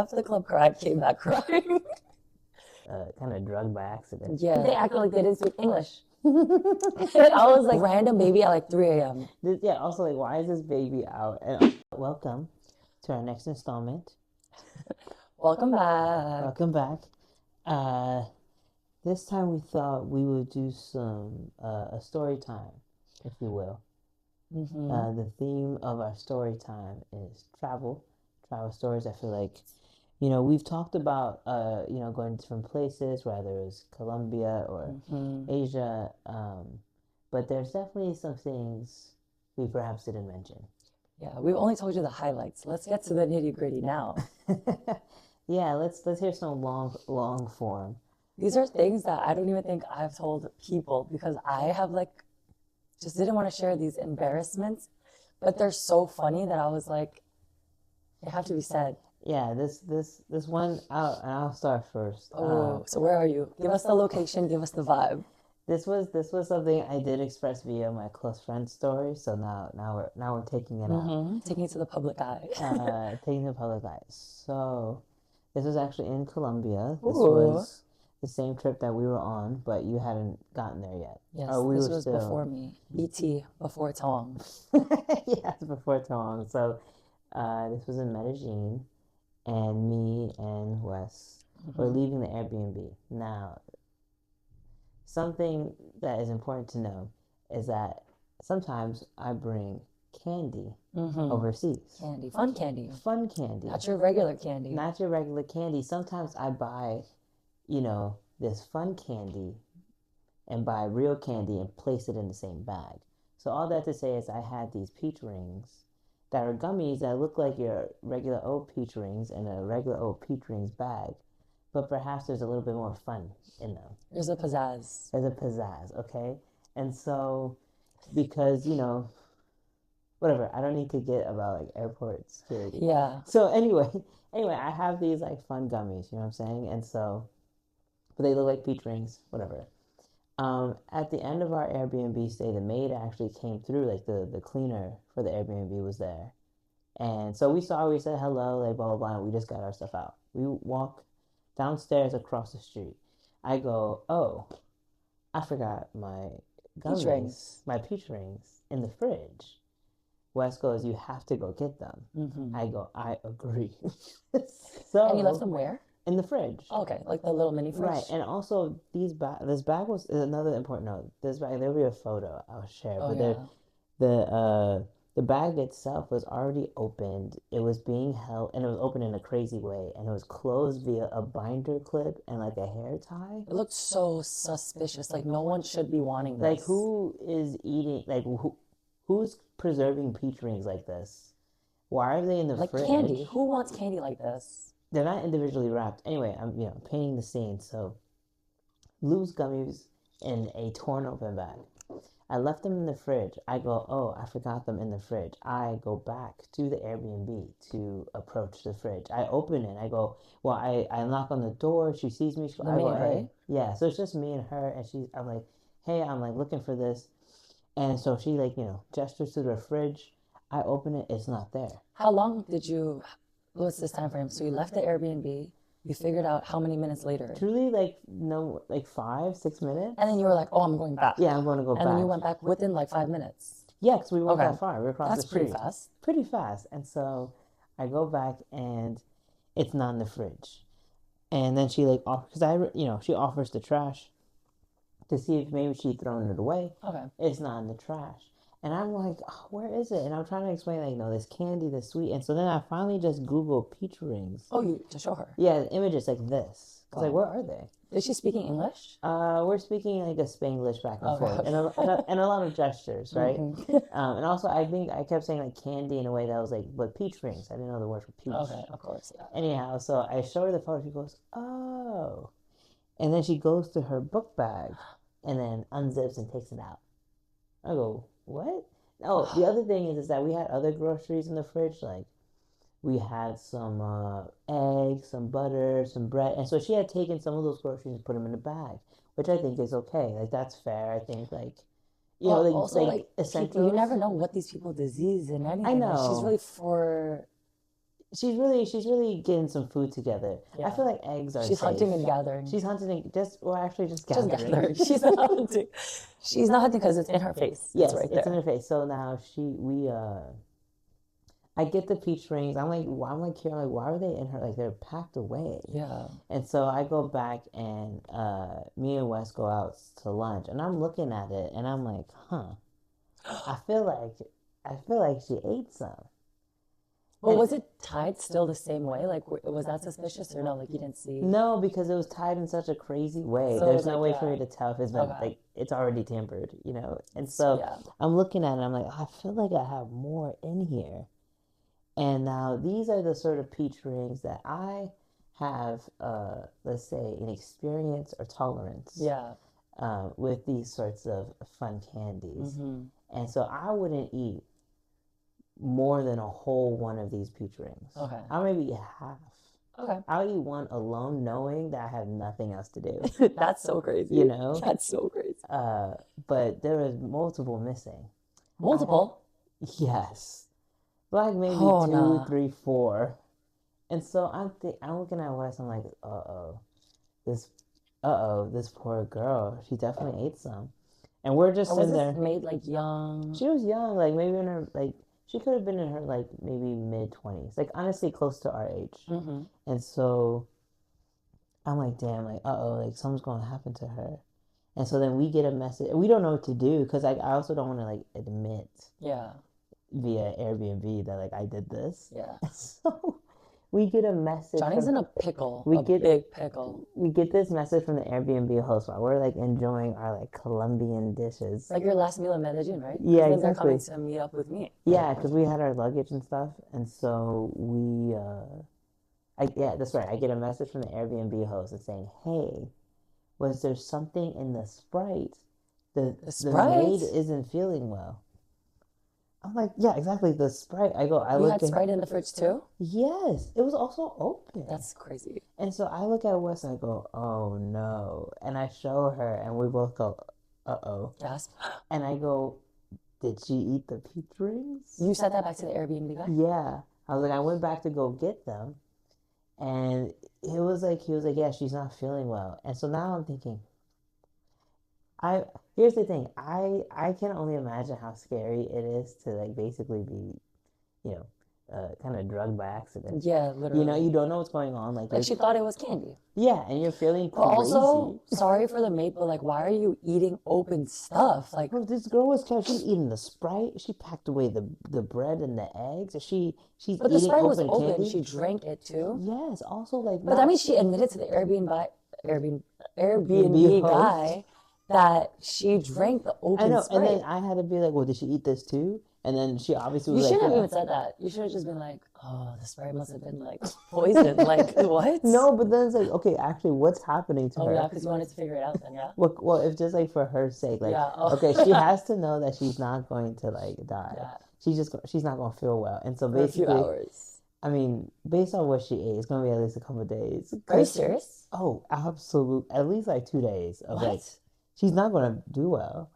left the club crying, came back crying. Kind of drugged by accident. Yeah. They acted like they didn't speak English. And I was like, random baby at like 3 a.m. Yeah, also, like, why is this baby out? And welcome to our next installment. Welcome back. Welcome back. This time we thought we would do some a story time, if you will. The theme of our story time is travel stories. I feel like, we've talked about, going to different places, whether it's Colombia or Asia, but there's definitely some things we perhaps didn't mention. Yeah, we've only told you the highlights. Let's get to the nitty gritty now. Yeah, let's hear some long form. These are things that I don't even think I've told people because I have just didn't want to share these embarrassments, but they're so funny that I was like, they have to be said. Yeah, this one, I'll start first. Oh, so where are you? Give us the location, give us the vibe. This was something I did express via my close friend's story. So now we're taking it out. Taking it to the public eye. Taking the public eye. So this was actually in Colombia. This Ooh. was the same trip that we were on, but you hadn't gotten there yet. Yes, this was before me. BT, before Tong. Yes, before Tong. So this was in Medellin, and me and Wes were leaving the Airbnb. Now, something that is important to know is that sometimes I bring candy overseas. Candy. Fun candy. Fun candy. Not your regular candy. Not your regular candy. Sometimes I buy, this fun candy and buy real candy and place it in the same bag. So all that to say is I had these peach rings that are gummies that look like your regular old peach rings in a regular old peach rings bag. But perhaps there's a little bit more fun in them. There's a pizzazz. There's a pizzazz, okay? And so, because, whatever, I don't need to get about, airport security. Yeah. So, anyway, I have these, fun gummies, you know what I'm saying? And so, but they look like peach rings, whatever. At the end of our Airbnb stay, the maid actually came through, the cleaner for the Airbnb was there. And so we said hello, blah, blah, blah, and we just got our stuff out. We walk downstairs across the street. I go, oh, I forgot my gummies, my peach rings in the fridge. Wes goes, you have to go get them. I go, I agree. So, and you left them where? In the fridge. Oh, okay, like the little mini fridge. Right, and also this bag was another important note. This bag, there'll be a photo I'll share, the bag itself was already opened. It was being held, and it was open in a crazy way, and it was closed via a binder clip and a hair tie. It looked so suspicious. No one should be wanting this. Who is eating? Who's preserving peach rings like this? Why are they in the fridge? Candy. Who wants candy like this? They're not individually wrapped. Anyway, I'm painting the scene. So, loose gummies in a torn open bag. I left them in the fridge. I go, oh, I forgot them in the fridge. I go back to the Airbnb to approach the fridge. I open it. I go, well, I knock on the door. She sees me. I go, hey. Yeah, so it's just me and her. And I'm like, hey, I'm looking for this. And so she gestures to the fridge. I open it. It's not there. How long did you, what's this time frame? So you left the Airbnb. You figured out how many minutes later? Truly, 5, 6 minutes. And then you were like, oh, I'm going back. Yeah, I'm going to go back. And then you went back within 5 minutes. Yeah, because we weren't that far. We were across the street. That's pretty fast. Pretty fast. And so I go back and it's not in the fridge. And then she because she offers the trash to see if maybe she'd thrown it away. Okay. It's not in the trash. And I'm like, oh, where is it? And I'm trying to explain, this candy, this sweet. And so then I finally just Google peach rings. Oh, you to show her? Yeah, the images like this. I was like, where are they? Is she speaking English? We're speaking a Spanglish back and forth. And a lot of gestures, right? And also, I think I kept saying candy in a way that was but peach rings. I didn't know the word for peach. Okay, of course, yeah. Anyhow, so I show her the photo. She goes, oh. And then she goes to her book bag and then unzips and takes it out. I go, what? Oh, the other thing is that we had other groceries in the fridge. We had some eggs, some butter, some bread. And so she had taken some of those groceries and put them in a bag, which I think is okay. That's fair. I think, also, essentials. You never know what these people disease and anything. I know. She's really for she's really getting some food together. I Yeah. feel like eggs are She's safe. hunting and gathering. She's hunting just well, actually just Just gathering. gathering. She's not hunting. She's not hunting because it's in her face. It's Yes, right it's in there. her face. So now I get the peach rings. I'm like here, I'm like, why are they in her? Like they're packed away. Yeah. And so I go back and me and Wes go out to lunch, and I'm looking at it, and I'm like, huh. I feel like she ate some. But And was it tied still the same way? Like, was that suspicious or no? Like, you didn't see? no, because it was tied in such a crazy way. So it There's was no like, way for yeah. me to tell if it's been Okay. like it's already tampered, you know. And so Yeah. I'm looking at it, and I'm like, I feel like I have more in here. And now these are the sort of peach rings that I have, let's say, an experience or tolerance Yeah. with these sorts of fun candies. Mm-hmm. And so I wouldn't eat more than a whole one of these peach rings. Okay. I maybe eat half. Okay. I'll eat one alone, knowing that I have nothing else to do. That's so crazy. You know? That's so crazy. But there was multiple missing. Multiple? Yes. Like maybe Oh, two, nah. 3, 4. And so I'm looking at Wes. I'm like, this, this poor girl. She definitely ate some. And we're just Or was sitting this there. made like young? She was young, like maybe in her like she could have been in her like maybe mid-20s, like honestly close to our age. Mm-hmm. And so I'm like, damn, like like something's gonna happen to her. And so then we get a message. We don't know what to do because I also don't want to like admit Yeah. via Airbnb that like I did this. Yeah. So we get a message. Johnny's in a pickle. We a get big pickle. We get this message from the Airbnb host while we're like enjoying our like Colombian dishes. Like your last meal in Medellin, right? Yeah, then exactly. they're coming to meet up with me. Yeah, because we had our luggage and stuff, and so yeah, that's right. I get a message from the Airbnb host and saying, "Hey, was there something in the Sprite? The Sprite? maid isn't feeling well." I'm like, "Yeah, exactly. The Sprite." I You look had at Sprite in the fridge too? yes, it was also open. That's crazy. And so I look at Wes and I go, "Oh no!" And I show her, and we both go, "Uh-oh!" Gasp. And I go, "Did she eat the peach rings?" You said that back to the Airbnb guy? Yeah. I was like, I went back to go get them. And he was like, yeah, she's not feeling well. And so now I'm thinking, I here's the thing, I can only imagine how scary it is to like basically be, you know, kind of drugged by accident. Yeah, You know, literally. you don't know what's going on. Like she thought it was candy. yeah, and you're feeling But crazy. also, sorry for the maid, but like, why are you eating open stuff? Like, Bro, this girl was kept. She's eating the Sprite. She packed away the bread and the eggs. She's but the eating Sprite was open open. candy. She drank it too. Yes. Also, like, But that means she admitted to the Airbnb Airbnb host. guy that she drank the I open know, and Sprite. then I had to be like, "Well, did she eat this too?" And then she obviously You was like, shouldn't have "Yeah." even said that. You should have just been like, "Oh, the Sprite must have been like poison." Like what? No, but then it's like, okay, actually, what's happening to Oh her? yeah, because you wanted to figure it out then, yeah. Well, if just like for her sake, like, Yeah. Oh. okay, she has to know that she's not going to like die. Yeah. She's not going to feel well, and so For a few basically, hours. I mean, based on what she ate, it's going to be at least a couple of days. Are you serious? Oh, absolutely, at least like 2 days of What? like, she's not going to do well.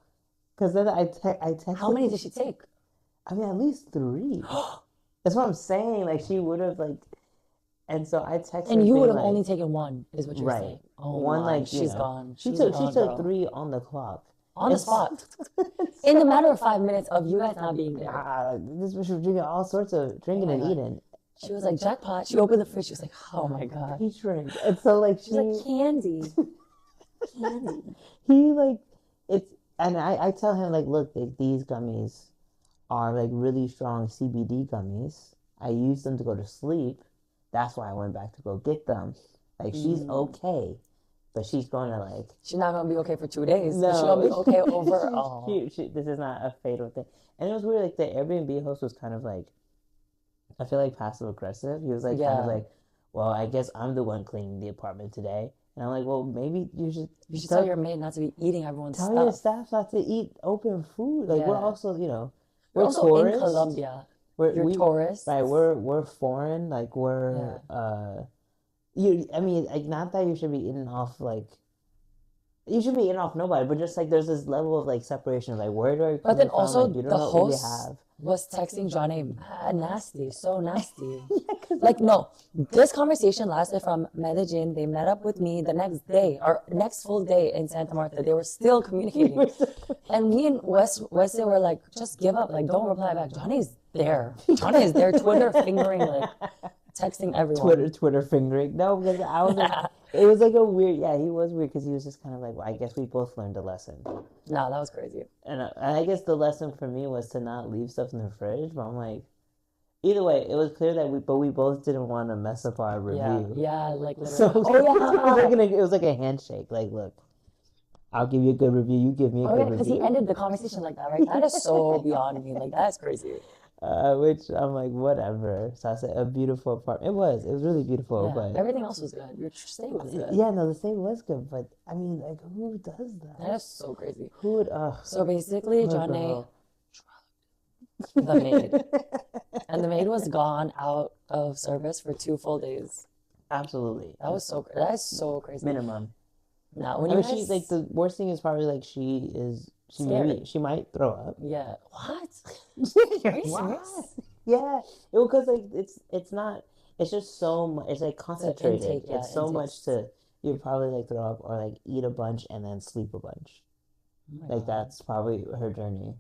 Because then I texted. How many did she take? I mean, at least 3. That's what I'm saying. Like she would have like, and so I texted. And you would have like, only taken one, is what you're right. saying. Oh One my, like she's gone. She She's took gone, 3 on the clock. On the spot. In the matter of 5 minutes of you guys not being there. This bitch was drinking all sorts of drinking and eating. She was like, jackpot. She opened the fridge. She was like, oh my God. He drank. And so like She's like, candy. Candy. He like it's and I tell him like, look, like, these gummies are like really strong CBD gummies. I use them to go to sleep. That's why I went back to go get them. Like she's okay, but she's gonna like. She's not gonna be okay for 2 days. No, she's gonna be okay over. This is not a fatal thing. And it was weird. Like the Airbnb host was kind of like, I feel like passive aggressive. He was like kind of like, well, I guess I'm the one cleaning the apartment today. And I'm like, well, maybe you should tell your maid not to be eating everyone's stuff. Tell your staff not to eat open food. Like we're also, we're also tourists. In Colombia. You're tourists, right? We're foreign. Like we're I mean, like not that you should be eating off like You should be in off nobody, but just like there's this level of like separation of like where do I But come then from? also Like you don't the know what you host have. was texting Johnny mad nasty, so nasty. Yeah, cause Like no, this conversation lasted from Medellin. They met up with me the next day or next full day in Santa Marta. They were still communicating. And me and Wesley were like, just give up. Like, don't reply back. Johnny's there. Johnny is there, Twitter fingering, like, texting everyone. Twitter fingering. No, because I was like, it was like a weird. Yeah, he was weird because he was just kind of like, well, I guess we both learned a lesson. No, that was crazy. And I guess the lesson for me was to not leave stuff in the fridge. But I'm like, either way, it was clear that we both didn't want to mess up our Yeah, review. yeah, like literally. So Oh yeah. it was like a handshake. Like, look, I'll give you a good review. You give me a Oh yeah, good because he review. ended the conversation like that, right? That is so beyond me. Like that's crazy. Which I'm like, whatever. So I said, a beautiful apartment. It was really beautiful. Yeah, But everything else was good. Your stay was good. yeah, no, the thing was good. But I mean, like, who does that? That is so crazy. Who would? So basically, poor Johnny girl. drugged the maid, and the maid was gone out of service for 2 full days. Absolutely. That was so. That is so crazy. Minimum. Now, when I you mean, she's like, the worst thing is probably like Scary. she might throw up. Yeah. What? Are you serious? Yeah, because like it's not. It's just so much. It's like concentrated. intake, yeah, It's so intake. much to you probably like throw up or like eat a bunch and then sleep a bunch. Oh my Like God. that's probably her journey.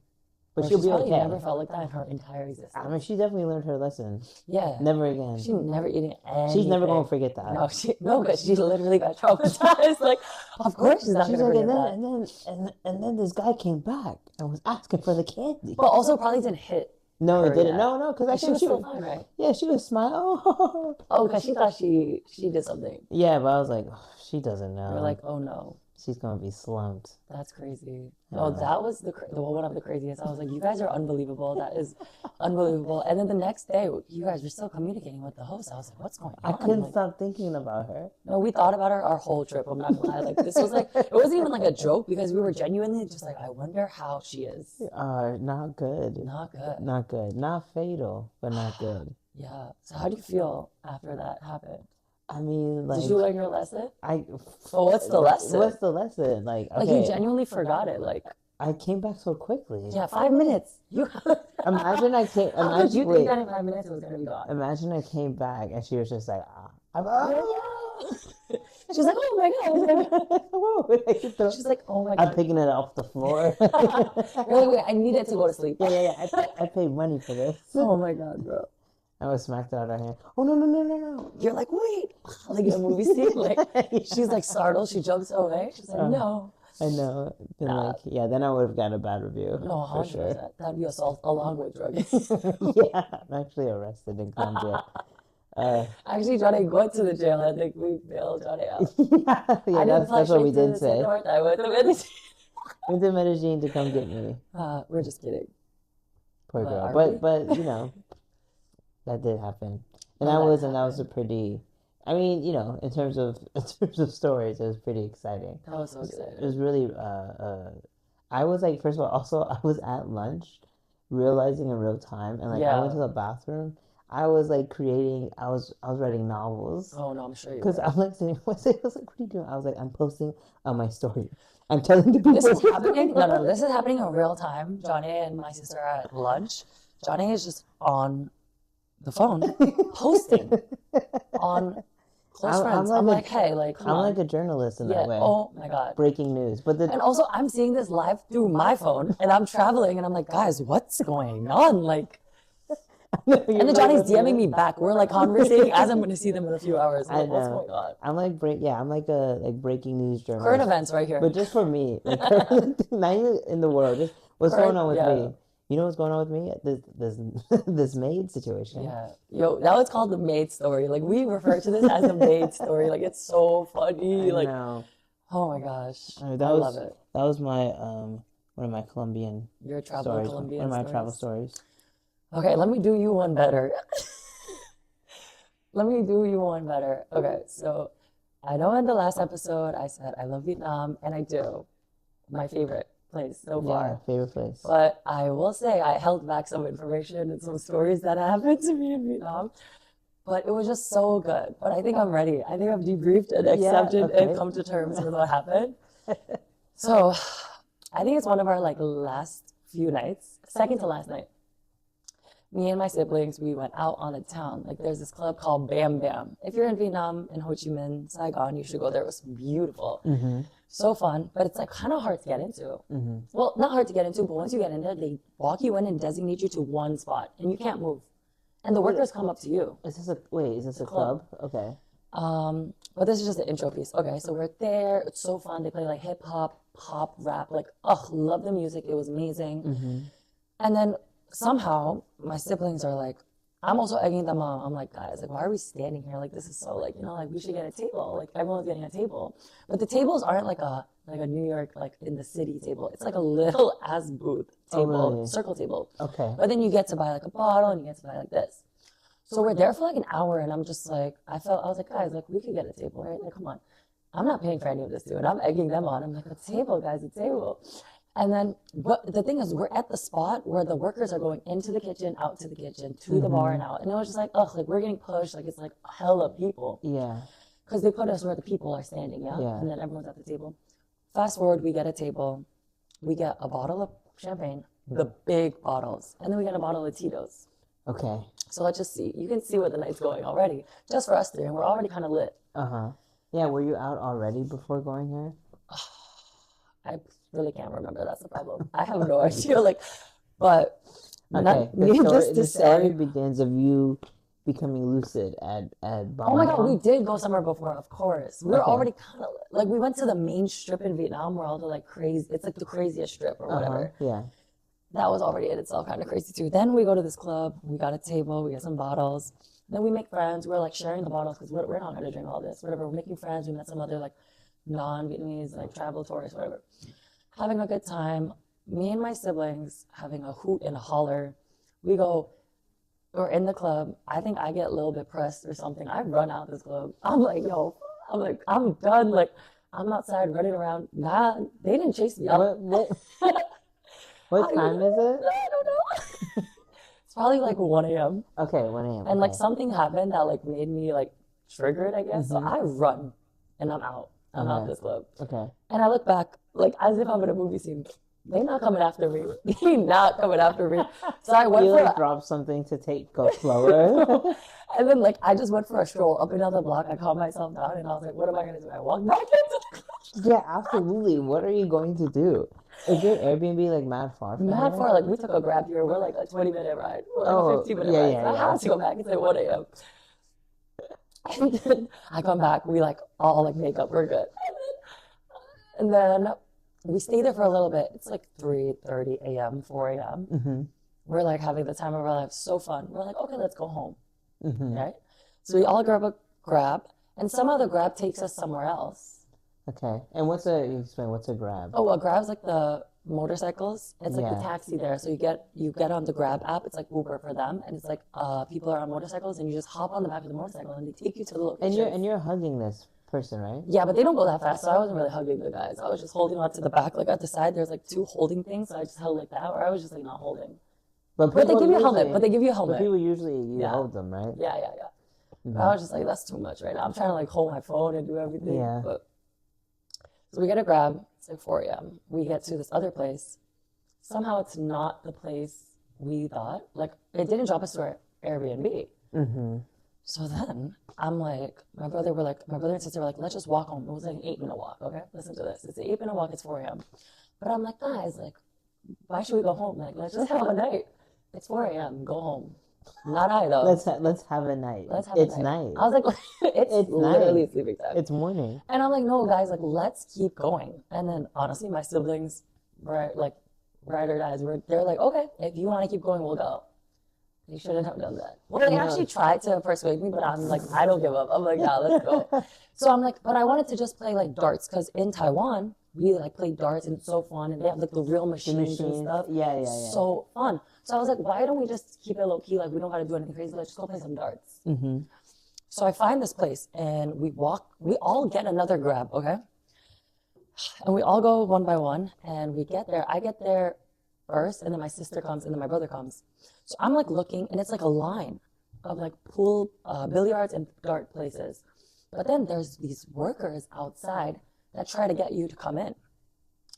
But Or she'll she's be probably okay. never felt like that in her entire existence. I mean, she definitely learned her lesson. Yeah. Never again. She never eating anything. She's never gonna forget that. No, because she literally got traumatized. Like, of course she's not She's gonna like, forget that. and then this guy came back and was asking for the candy. But also probably didn't hit. No, her it didn't. yet. No, because I She think was still fine, right? yeah, she was smiling. Oh, because she thought she did something. Yeah, but I was like, oh, she doesn't know. You're like, oh no, She's gonna be slumped. that's crazy. No, that was the one of the craziest. I was like, you guys are unbelievable. That is unbelievable. And then the next day, you guys were still communicating with the host. I was like, what's going I on? couldn't Like, stop thinking about her. no, we thought about her our whole trip. I'm not gonna lie. Like this was like it wasn't even like a joke because we were genuinely just like, I wonder how she is. Not good. Not good. Not good. Not fatal, but not good. Yeah. So how do you feel after that happened? I mean, like, Did you learn your lesson? I. Well, what's the lesson? What's the lesson? Like, Like okay, you genuinely forgot it. Like I came back so quickly. yeah, 5 minutes. You Imagine I came. how did you Imagine, wait. think that in 5 minutes it was gonna be gone? Imagine I came back and she was just like, She's like, oh my god. She's like, oh my I'm god. picking it off the floor. You're like, wait, I needed to go to sleep. yeah. I paid money for this. Oh my god, bro. I was smacked out of her hand. Oh no. You're like, wait, like in a movie scene. Like she's like startled. She jumps away. She's like, no. I know. Then then I would have gotten a bad review. No, for 100%. sure. That'd be assault along with drugging. Yeah, I'm actually arrested in Colombia. Actually, Johnny went to the jail. I think we bailed Johnny out. Yeah, that's what we did say. I went to Medellin. Went to Medellin to come get me. We're just kidding. Poor But girl. are we? But you know, that did happen. And Oh, that that was a pretty I mean, you know, in terms of stories, it was pretty exciting. That was so It exciting. was really I was like, first of all, also I was at lunch realizing in real time, and like I went to the bathroom. I was like I was writing novels. Oh no, I'm sure you Because were. I'm like sitting, I was like, what are you doing? I was like, I'm posting on my story. I'm telling the people. This is happening. No, this is happening in real time. Johnny and my sister are at lunch. Johnny is just on the phone posting on close friends. I'm like, hey, like, come I'm on. like a journalist in that way. Oh my god. Breaking news, but And also, I'm seeing this live through my phone, and I'm traveling, and I'm like, guys, what's going on? Like, and then Johnny's DMing me back. We're like conversating as I'm going to see them in a few hours. Like, what's going on? I'm like I'm like a breaking news journalist. Current events right here. But just for me, like, not even in the world. Just what's going on with me? You know what's going on with me? This maid situation. Yeah. Yo, that was called the maid story. Like, we refer to this as the maid story. Like, it's so funny. I Like, know. oh my gosh. I That was, love it. That was my one of my Colombian Your travel stories. Colombian One of my travel stories. Okay, let me do you one better. Let me do you one better. Okay, so I know in the last episode I said I love Vietnam, and I do. My favorite place so far. Yeah, favorite place. But I will say I held back some information and some stories that happened to me in Vietnam. But it was just so good. But I think I'm ready. I think I've debriefed and accepted and come to terms with what happened. So I think it's one of our like last few nights, second to last night. Me and my siblings, we went out on the town. Like there's this club called Bam Bam. If you're in Vietnam, in Ho Chi Minh, Saigon, you should go there. It was beautiful. So fun, but it's like kind of hard to get into. Well, not hard to get into, but once you get in there, they walk you in and designate you to one spot, and you can't move. And the workers come up to you. Is this a club? Okay. But this is just the intro piece. Okay, so we're there. It's so fun. They play like hip hop, pop, rap. Like, oh, love the music. It was amazing. And then somehow my siblings are like, I'm also egging them on. I'm like, guys, like, why are we standing here? Like, this is so like, like we should get a table. Like, everyone's getting a table, but the tables aren't like a New York like in the city table. It's like a little ass booth table, really? circle table. Okay. But then you get to buy like a bottle and you get to buy like this. So we're there for like an hour, and I'm just like, I was like, guys, like we could get a table, right? Like, come on, I'm not paying for any of this, dude. I'm egging them on. I'm like, a table, guys, a table. And then the thing is, we're at the spot where the workers are going into the kitchen, out to the kitchen, to the bar and out. And it was just like, ugh, like we're getting pushed. Like it's like hella people. Yeah. Because they put us where the people are standing, yeah? And then everyone's at the table. Fast forward, we get a table. We get a bottle of champagne, the big bottles. And then we get a bottle of Tito's. Okay. So let's just see. You can see where the night's going already. Just for us three, and we're already kind of lit. Yeah, were you out already before going here? I really can't remember. That's the problem. I have no idea. Like, but okay. needless to the story say, begins of you becoming lucid at oh my God, we did go somewhere before, of course. We were already kind of like, we went to the main strip in Vietnam where all the like crazy, it's like the craziest strip or whatever. Yeah. That was already in itself kind of crazy too. Then we go to this club, we got a table, we get some bottles. Then we make friends. We're like sharing the bottles because we're not going to drink all this, whatever. We're making friends. We met some other like non-Vietnamese, like travel tourists, whatever. Having a good time. Me and my siblings having a hoot and a holler. We're in the club. I think I get a little bit pressed or something. I run out this club. I'm like, yo, I'm done. Like, I'm outside running around. Nah, they didn't chase me out. What time is it? I don't know. It's probably like 1 a.m. Okay, 1 a.m. And like something happened that like made me like triggered, I guess. So I run and I'm out. I'm out this club. Okay. And I look back like as if I'm in a movie scene. They're not coming after me. They're not coming after me. So I went you drop something to go slower. And then like I just went for a stroll up and down the block. I calmed myself down and I was like, what am I gonna do? I walked back into the club. Yeah, absolutely. What are you going to do? Is your Airbnb like mad far from Mad here? far, like we took a Grab here. We're like a 20-minute ride. We're like a 15-minute ride. So I have to go back. It's like 1 a.m. And then I come back. We like all like make up. We're good. And then we stay there for a little bit. It's like 3:30 a.m., 4 a.m. We're like having the time of our lives. So fun. We're like, okay, let's go home. Right? So we all grab a Grab, and somehow the Grab takes us somewhere else. Okay. And what's a Grab? Oh, a Grab's like the motorcycles. It's like the Yeah. taxi there. So you get on the Grab app. It's like Uber for them, and it's like people are on motorcycles, and you just hop on the back of the motorcycle, and they take you to the location. And you're hugging this person, right? Yeah, but they don't go that fast, so I wasn't really hugging the guys. I was just holding on to the back, like at the side. There's like two holding things, so I just held like that, or I was just like not holding. But they give you a helmet. But they give you a helmet. But people usually hold them, right? Yeah. I was just like, that's too much right now. I'm trying to like hold my phone and do everything. Yeah. But so we get a Grab. It's like 4 a.m. We get to this other place. Somehow it's not the place we thought. Like it didn't drop us to our Airbnb. So then I'm like, my brother and sister were like, let's just walk home. It was like an 8-minute walk. Okay, listen to this. It's an 8-minute walk. It's 4 a.m. But I'm like, guys, like, why should we go home? Like, let's just have a night. It's 4 a.m. Go home. Not I though. Let's have a night. It's night. I was like, it's literally night. sleeping time. It's morning. And I'm like, no, guys, like, let's keep going. And then honestly, my siblings were like, ride or dies. They're like, okay, if you want to keep going, we'll go. They shouldn't have done that. Well, they actually tried to persuade me, but I'm like, I don't give up. I'm like, nah, let's go. So I'm like, but I wanted to just play like darts because in Taiwan, we like play darts and it's so fun. And they have like the real machines and stuff. Yeah. So fun. So I was like, why don't we just keep it low key? Like, we don't got to do anything crazy. Let's just go play some darts. So I find this place and we all get another Grab, okay? And we all go one by one and we get there. I get there first and then my sister comes and then my brother comes. So I'm like looking and it's like a line of like pool, billiards and dart places. But then there's these workers outside that try to get you to come in.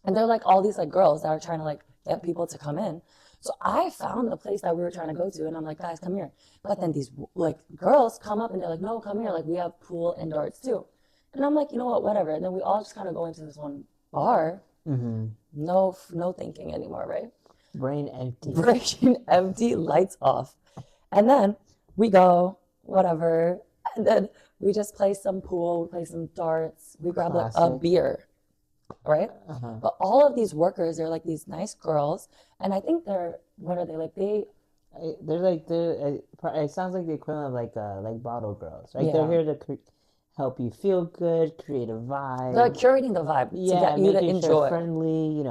And they're like all these like girls that are trying to like get people to come in. So I found the place that we were trying to go to, and I'm like, guys, come here. But then these like girls come up and they're like, no, come here. Like we have pool and darts too. And I'm like, you know what, whatever. And then we all just kind of go into this one bar. No thinking anymore, right? Brain empty. Brain empty, lights off. And then we go, whatever. And then we just play some pool, we play some darts, we grab like a beer, right? But all of these workers, they're like these nice girls. And I think what are they like? It sounds like the equivalent of like bottle girls, right? They're here to help you feel good, create a vibe. They're like curating the vibe to get you to enjoy. Friendly,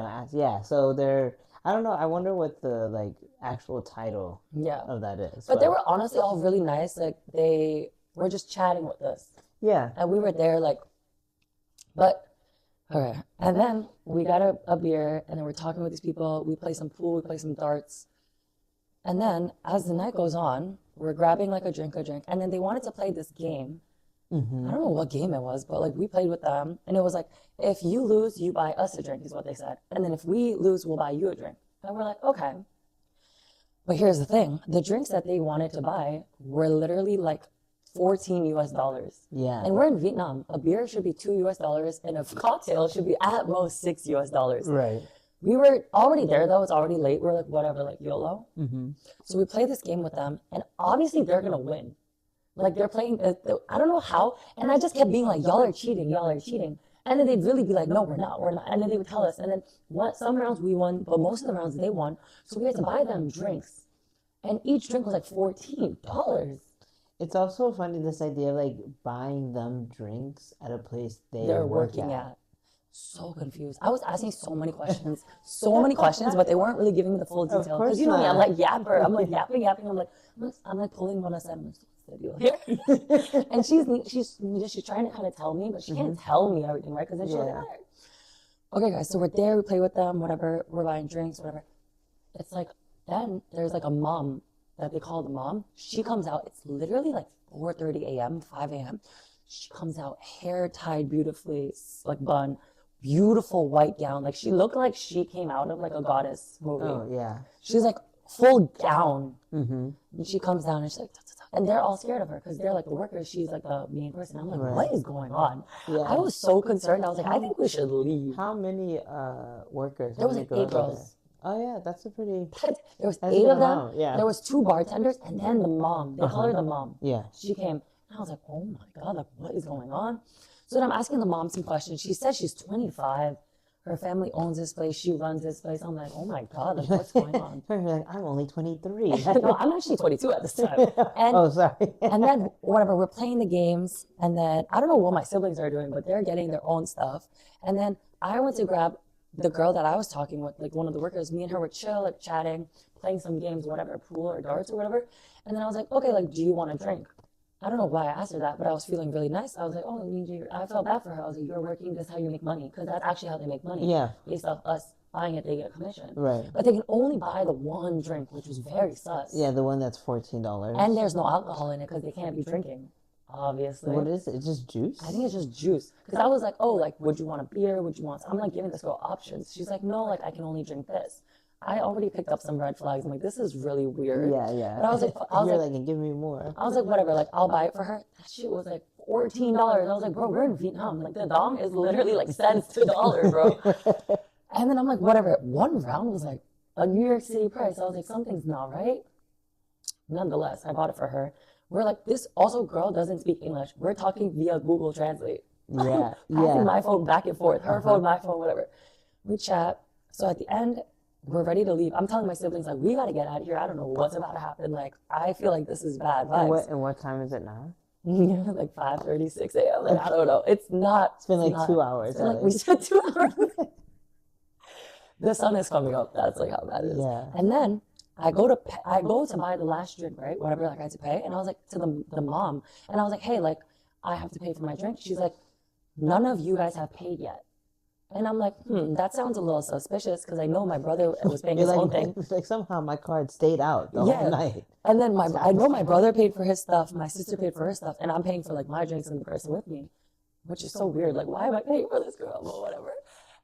So they're, I don't know. I wonder what the like actual title of that is. But they were honestly all really nice. Like they were just chatting with us. Yeah. And we were there like, but okay. And then we got a beer, and then we're talking with these people. We play some pool, we play some darts. And then as the night goes on, we're grabbing like a drink, and then they wanted to play this game. I don't know what game it was, but like we played with them, and it was like, if you lose, you buy us a drink, is what they said. And then if we lose, we'll buy you a drink. And we're like, okay. But here's the thing. The drinks that they wanted to buy were literally like $14 US. Yeah. And we're in Vietnam. A beer should be $2 US, and a cocktail should be at most $6 US. Right. We were already there, though. It's already late. We're like, whatever, like YOLO. So we play this game with them, and obviously they're going to win. Like they're playing, I don't know how. And I just kept being like, y'all are cheating. And then they'd really be like, no, we're not. And then they would tell us. And then some rounds we won, but most of the rounds they won. So we had to buy them drinks. And each drink was like $14. It's also funny, this idea of like buying them drinks at a place they're working at. So confused. I was asking so many questions, but they weren't really giving me the full details. Because you know me, I'm like yapper. I'm like yapping. I'm like pulling one aside. What's the deal here? And she's trying to kind of tell me, but she can't tell me everything, right? Because then she's like, okay, guys, so we're there, we play with them, whatever, we're buying drinks, whatever. It's like, then there's like a mom that they call the mom. She comes out, it's literally like 4:30 a.m., 5 a.m. She comes out, hair tied beautifully, like bun, beautiful white gown. Like she looked like she came out of like a goddess movie. Oh, yeah. She's like full gown. And she comes down and she's like, and they're all scared of her because they're like the workers. She's like the main person. I'm like, what is going on? Yeah. I was so concerned. I was like, I think we should leave. How many workers? There was like 8 girls. Oh yeah, that's a pretty. There was 8 of them. Yeah. There was 2 bartenders and then the mom. They call her the mom. Yeah. She came and I was like, oh my God, like what is going on? So then I'm asking the mom some questions. She says she's 25. Her family owns this place. She runs this place. I'm like, oh my God, like what's going on? Like, I'm only 23. No, I'm actually 22 at this time. And, oh, sorry. And then whatever, we're playing the games, and then I don't know what my siblings are doing, but they're getting their own stuff. And then I went to grab the girl that I was talking with, like one of the workers. Me and her were chill, like chatting, playing some games, whatever, pool or darts or whatever. And then I was like, okay, like, do you want a drink? I don't know why I asked her that, but I was feeling really nice. I was like, oh, I felt bad for her. I was like, you're working, this is how you make money. Because that's actually how they make money. Yeah. Based off us buying it, they get a commission. Right. But they can only buy the one drink, which was very sus. Yeah, the one that's $14. And there's no alcohol in it because they can't be drinking, obviously. What is it? It's just juice? I think it's just juice. Because I was like, oh, like, would you want a beer? Would you want... I'm like giving this girl options. She's like, no, like, I can only drink this. I already picked up some red flags. I'm like, this is really weird. Yeah. But I was like, give me more. I was like, whatever, like, I'll buy it for her. That shit was like $14. I was like, bro, we're in Vietnam. Like, the dong is literally like cents to dollar, bro. And then I'm like, whatever. One round was like a New York City price. I was like, something's not right. Nonetheless, I bought it for her. We're like, this also girl doesn't speak English. We're talking via Google Translate. Yeah. Passing my phone back and forth. Her phone, my phone, whatever. We chat. So at the end, we're ready to leave. I'm telling my siblings, like, we got to get out of here. I don't know what's about to happen. Like, I feel like this is bad vibes. And what time is it now? Like 5:36 a.m. Like, I don't know. It's been like 2 hours. We spent 2 hours. The sun is coming up. That's like how bad it is. Yeah. And then I go to buy the last drink, right? Whatever, like I had to pay. And I was like to the mom, and I was like, hey, like, I have to pay for my drink. She's like, none of you guys have paid yet. And I'm like, that sounds a little suspicious because I know my brother was paying his own thing. Like somehow my card stayed out the whole night. And then I know my brother paid for his stuff, my sister paid for her stuff, and I'm paying for like my drinks and the person with me. which is so weird. Like, why am I paying for this girl? Well, whatever.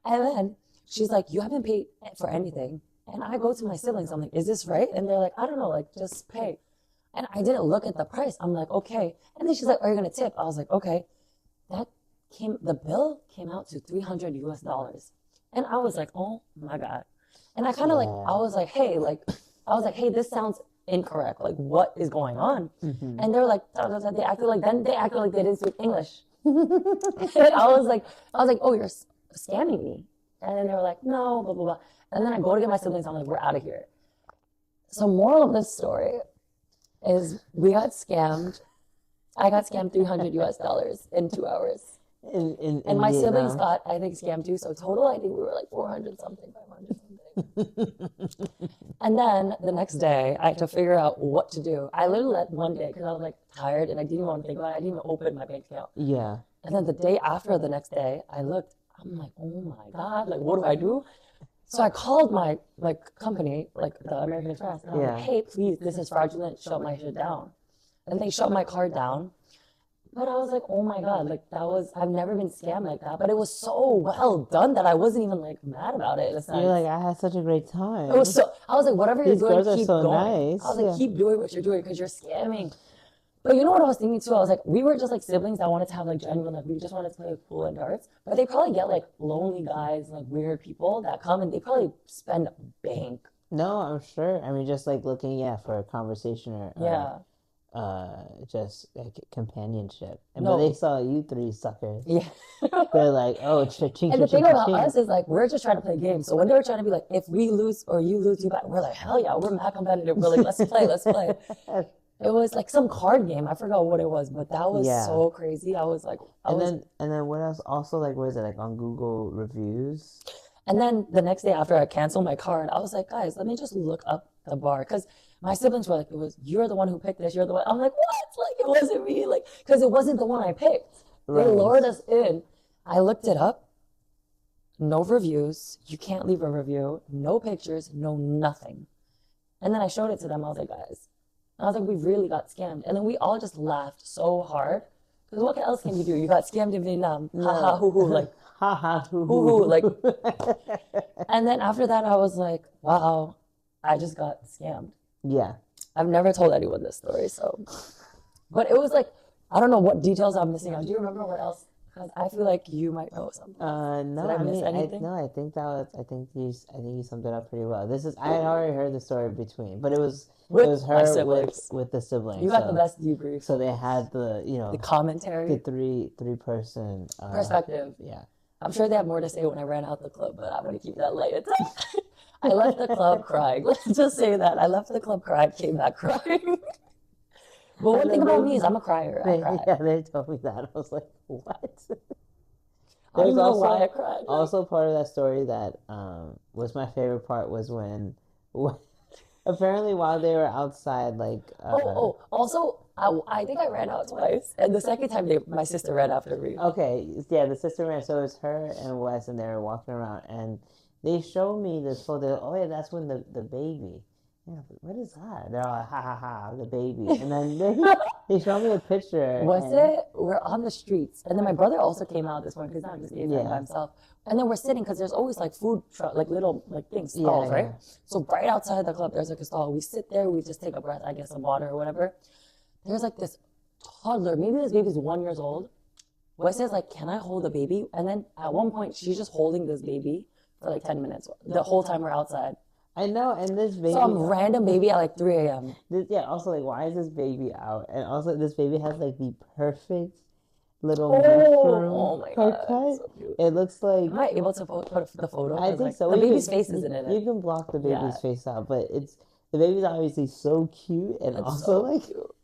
And then she's like, you haven't paid for anything. And I go to my siblings. I'm like, is this right? And they're like, I don't know, like, just pay. And I didn't look at the price. I'm like, okay. And then she's like, are you going to tip? I was like, okay. The bill came out to $300 US. And I was like, oh my God. And I kind of I was like, hey, this sounds incorrect. Like, what is going on? Mm-hmm. And they're like, they acted like they didn't speak English. And I was like, oh, you're scamming me. And then they were like, no, blah, blah, blah. And then I go to get my siblings. I'm like, we're out of here. So moral of this story is we got scammed. I got scammed $300 US in 2 hours. And my siblings got, I think, scammed too. So total, I think we were like 400 something, 500 something. And then the next day, I had to figure out what to do. I literally let one day, because I was like tired and I didn't even want to think about it. I didn't even open my bank account. Yeah. And then the day after, the next day, I looked. I'm like, oh my God, like, what do I do? So I called my company, like the American Express. And I was like, hey, please, this is fraudulent. Shut my shit down. And they shut my card down. But I was like, oh my God, like I've never been scammed like that. But it was so well done that I wasn't even like mad about it. You're like, I had such a great time. I was like, whatever you're doing, keep so going. Nice. I was like, keep doing what you're doing because you're scamming. But you know what I was thinking too? I was like, we were just like siblings that wanted to have like genuine, like we just wanted to play pool and darts. But they probably get like lonely guys, like weird people that come and they probably spend a bank. No, I'm sure. I mean, just like looking, for a conversation or just like companionship. But they saw you three suckers. Yeah. They're like, oh, ching. And the thing about us is like, we're just trying to play games. So when they were trying to be like, if we lose or you lose, you back, we're like, hell yeah, we're mad competitive. We're like, let's play. It was like some card game. I forgot what it was, but that was so crazy. I was like, and then what else? Also, like, what is it, like on Google reviews? And then the next day after I canceled my card, I was like, guys, let me just look up the bar. Because my siblings were like, you're the one who picked this. You're the one. I'm like, what? Like, it wasn't me. Like, because it wasn't the one I picked. Right. They lured us in. I looked it up. No reviews. You can't leave a review. No pictures. No nothing. And then I showed it to them. I was like, guys. I was like, we really got scammed. And then we all just laughed so hard. Because what else can you do? You got scammed in Vietnam. Ha ha hoo hoo. Like, ha ha hoo hoo. Like, and then after that, I was like, wow, I just got scammed. Yeah. I've never told anyone this story, so. But it was like, I don't know what details I'm missing out. Do you remember what else? Because I feel like you might know something. No, Did I miss anything? I think you summed it up pretty well. I had already heard the story between, but it was her with the siblings. You got the best debrief. So they had the commentary, the three person perspective. Yeah, I'm sure they have more to say when I ran out the club, but I'm gonna keep that light. I left the club crying. Let's just say that I left the club crying, came back crying. But one thing about me is I'm a crier. I cry. Yeah, they told me that. I was like, what? I don't know why I cried. Also, part of that story that was my favorite part was when apparently while they were outside, like... Also, I think I ran out twice. And the second time, my sister ran after me. Okay, yeah, the sister ran. So it was her and Wes, and they were walking around. And they showed me this photo. Oh, yeah, that's when the baby... Yeah, what is that? They're all ha ha ha, the baby. And then they showed me a picture. We're on the streets. And then my brother also came out this morning because now just ate by himself. And then we're sitting because there's always like food truck, like little like things, stalls, right? So right outside the club, there's like a stall. We sit there, we just take a breath, I guess some water or whatever. There's like this toddler, maybe this baby's 1 year old. Wes says like, can I hold the baby? And then at one point, she's just holding this baby for like 10 minutes. The whole time we're outside. I know, and this baby... Some random baby at like 3 a.m. Also, like, why is this baby out? And also, this baby has, like, the perfect little haircut. So cute. It looks like... Am I able to put the photo? I think so. The baby's face isn't in it. You can block the baby's face out, but the baby's obviously so cute, and it's also, so like... Cute.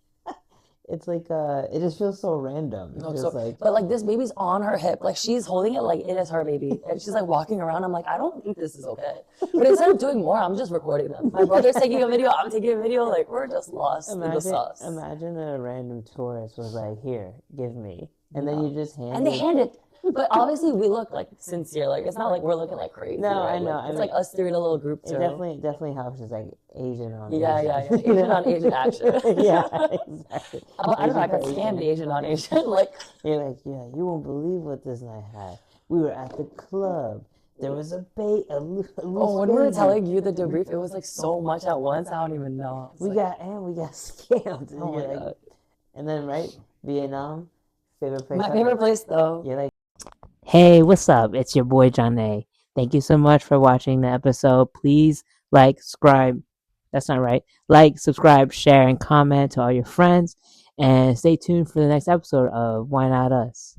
It's like, it just feels so random. But like this baby's on her hip. Like she's holding it like it is her baby. And she's like walking around. I'm like, I don't think this is okay. But instead of doing more, I'm just recording them. My brother's taking a video. I'm taking a video. Like we're just lost in the sauce. Imagine a random tourist was like, here, give me. And then you just hand it. And they hand it. But obviously, we look like sincere. Like it's not like we're looking like crazy. No, right? I know. Like, I it's mean, like us three in a little group it too. definitely helps. It's like Asian on Yeah, Asian. yeah, yeah. Asian on Asian action. Yeah, exactly. But I don't know. I Asian for could stand Asian. the Asian on Asian. Like, You're like, yeah, you won't believe what this night had. We were at the club. There was a loose oh, when we were baby. telling you the debrief, it was like so much at once. I don't even know. We got scammed. And oh my you're like, god. and then right, Vietnam, favorite place. My favorite place though. You're like, hey, what's up? It's your boy John A. Thank you so much for watching the episode. Please like, subscribe. That's not right. Like, subscribe, share, and comment to all your friends. And stay tuned for the next episode of Why Not Us.